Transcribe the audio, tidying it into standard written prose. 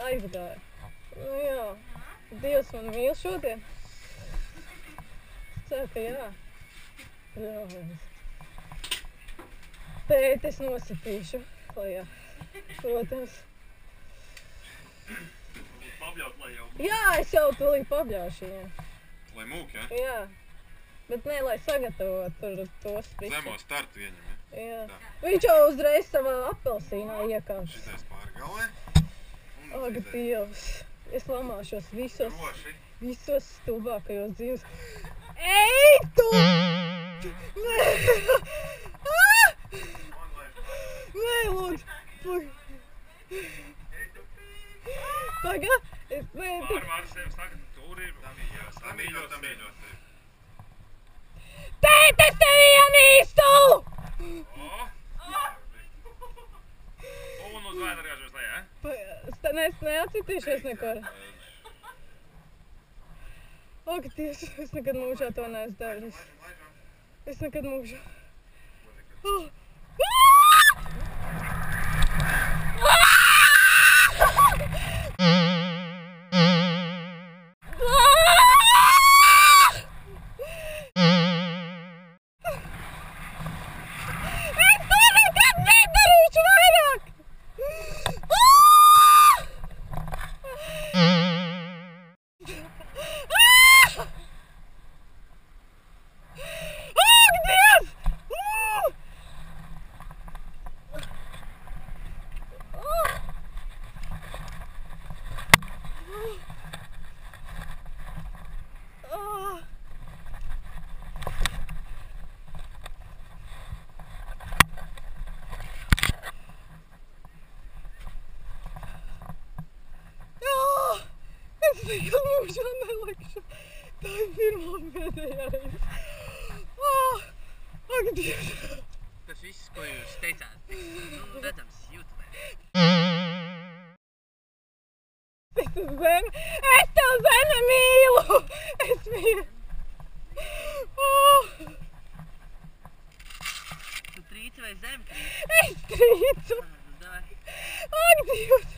aizgāja. Nu jā, Dievs man mīl šodien. Es ceru, ka jā. Tēti es nositīšu lejā, protams. Pabļaut, lai jau... Jā, es jau tūlīt pabļaušu viņam. Lai mūk, ja? Jā. Bet ne, lai sagatavot tur tos priekšā. Zemo startu ieņem, ja? Jā. Tā. Viņš jau uzreiz savā apelsīnā iekāps. Šitais pāri galvai. Ak, Dievs. Es lamāšos visos stulbākajos dzīves. Ej, tu! Nē! Nē, lūdzu! Paga? Vārdu sevi saka, tur ir. Tam mīļot. Tēt, es tevi ienīstu! Un uz vēdu atgāžos lejā, ja? Es neatsitīšos neko. Ak, Dievs, es nekad mūžā to neesmu darījis. Es nekad mūžā. Es nekad mūžā nelikšu. Tā ir pirmā pēdējā reize. Ak, Dievs! Tas viss, ko jūs teicāt, redzams YouTube. Es tev zeme mīlu! Es mīlu! Tu trīci vai zemi trīci? Es trīcu! Davai. Ak, Dievs!